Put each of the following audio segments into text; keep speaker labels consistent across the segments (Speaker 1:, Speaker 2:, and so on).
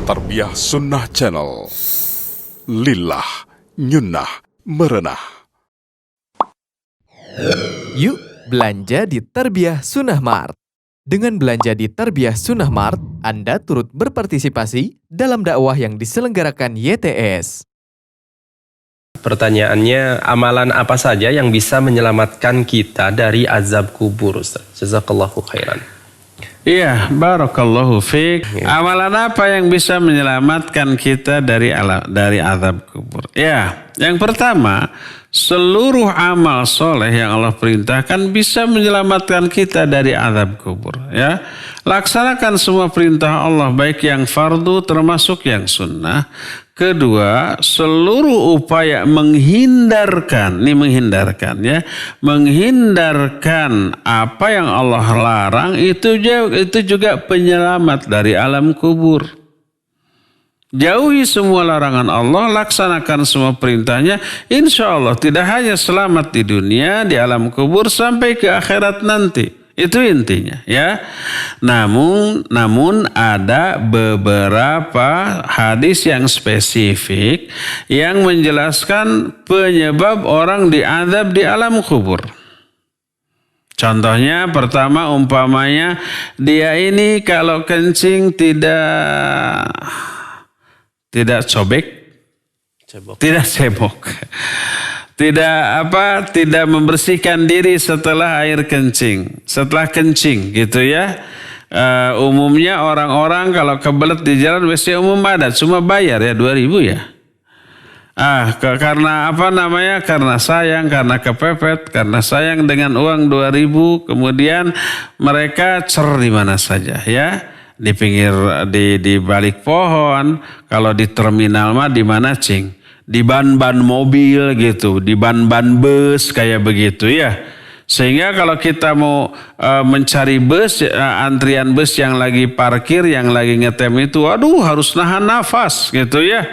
Speaker 1: Tarbiyah Sunnah Channel. Lillah, nyunnah, merenah.
Speaker 2: Yuk belanja di Tarbiyah Sunnah Mart. Dengan belanja di Tarbiyah Sunnah Mart, Anda turut berpartisipasi dalam dakwah yang diselenggarakan YTS.
Speaker 3: Pertanyaannya, amalan apa saja yang bisa menyelamatkan kita dari azab kubur, Ustaz? Jazakallahu khairan.
Speaker 4: Iya, barakallahu fiik. Amalan apa yang bisa menyelamatkan kita dari azab kubur? Ya, yang pertama, seluruh amal soleh yang Allah perintahkan bisa menyelamatkan kita dari azab kubur. Ya, laksanakan semua perintah Allah, baik yang fardu termasuk yang sunnah. Kedua, seluruh upaya menghindarkan apa yang Allah larang itu juga penyelamat dari alam kubur. Jauhi semua larangan Allah, laksanakan semua perintahnya, insya Allah tidak hanya selamat di dunia, di alam kubur, sampai ke akhirat nanti. Itu intinya, ya. Namun ada beberapa hadis yang spesifik yang menjelaskan penyebab orang diazab di alam kubur. Contohnya pertama, umpamanya dia ini kalau kencing tidak cebok. Tidak membersihkan diri setelah setelah kencing gitu ya. Umumnya orang-orang kalau kebelet di jalan WC umum ada, cuma bayar ya 2.000 ya. Karena sayang, karena kepepet, karena sayang dengan uang 2.000, kemudian mereka di mana saja ya. Di pinggir, di balik pohon, kalau di terminal mah di mana cing? Di ban-ban mobil gitu, di ban-ban bus kayak begitu ya. Sehingga kalau kita mau mencari bus, antrian bus yang lagi parkir, yang lagi ngetem itu, harus nahan nafas gitu ya.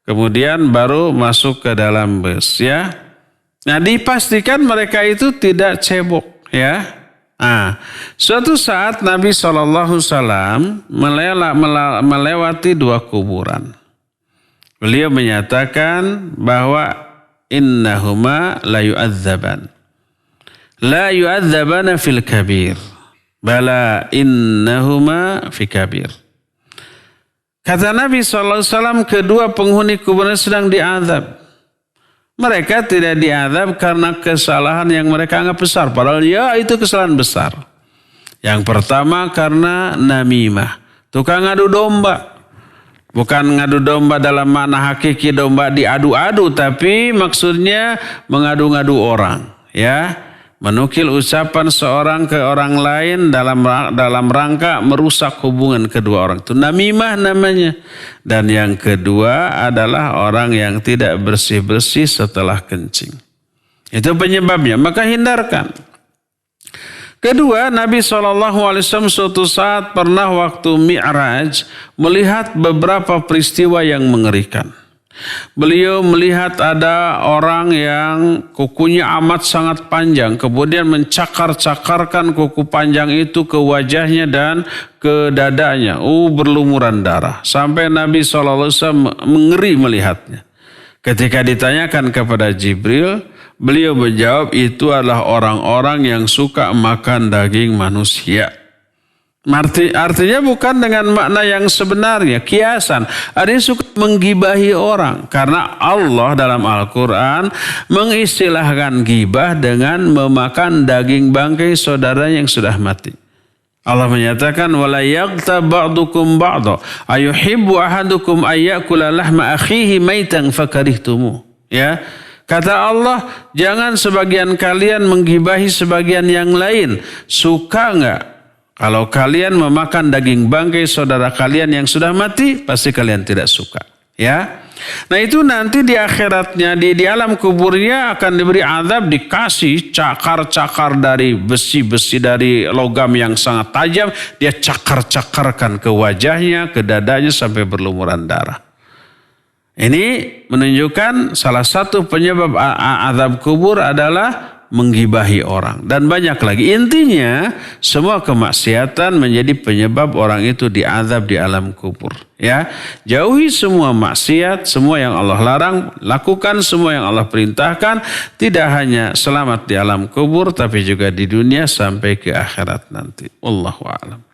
Speaker 4: Kemudian baru masuk ke dalam bus ya. Nah, dipastikan mereka itu tidak cebok ya. Suatu saat Nabi SAW melewati 2 kuburan. Beliau menyatakan bahwa innahuma la yu'adzaban. La yu'adzabana fil kabir. Bala innahuma fi kabir. Kata Nabi SAW, kedua penghuni kuburan sedang diazab. Mereka tidak diazab karena kesalahan yang mereka anggap besar. Padahal ya itu kesalahan besar. Yang pertama karena namimah. Tukang adu domba. Bukan ngadu domba dalam makna hakiki domba diadu-adu, tapi maksudnya mengadu-ngadu orang, ya. Menukil ucapan seorang ke orang lain dalam rangka merusak hubungan kedua orang. Itu namimah namanya. Dan yang kedua adalah orang yang tidak bersih-bersih setelah kencing. Itu penyebabnya, maka hindarkan. Kedua, Nabi SAW suatu saat pernah waktu Mi'raj melihat beberapa peristiwa yang mengerikan. Beliau melihat ada orang yang kukunya amat sangat panjang, kemudian mencakar-cakarkan kuku panjang itu ke wajahnya dan ke dadanya. Berlumuran darah. Sampai Nabi SAW mengeri melihatnya. Ketika ditanyakan kepada Jibril, beliau menjawab itu adalah orang-orang yang suka makan daging manusia. Artinya bukan dengan makna yang sebenarnya, kiasan. Ada yang suka menggibahi orang. Karena Allah dalam Al-Quran mengistilahkan gibah dengan memakan daging bangkai saudara yang sudah mati. Allah menyatakan wala yaghtab ba'dukum ba'dha ayuhibbu ahadukum ayyakula lahma akhihi maitan fakarihtumu. Ya. Kata Allah, jangan sebagian kalian menggibahi sebagian yang lain. Suka enggak kalau kalian memakan daging bangkai saudara kalian yang sudah mati? Pasti kalian tidak suka. Ya. Nah itu nanti di akhiratnya, di alam kuburnya akan diberi azab, dikasih cakar-cakar dari besi-besi dari logam yang sangat tajam. Dia cakar-cakarkan ke wajahnya, ke dadanya sampai berlumuran darah. Ini menunjukkan salah satu penyebab azab kubur adalah menggibahi orang, dan banyak lagi. Intinya semua kemaksiatan menjadi penyebab orang itu diazab di alam kubur. Ya, jauhi semua maksiat, semua yang Allah larang, lakukan semua yang Allah perintahkan. Tidak hanya selamat di alam kubur, tapi juga di dunia sampai ke akhirat nanti. Wallahu a'lam.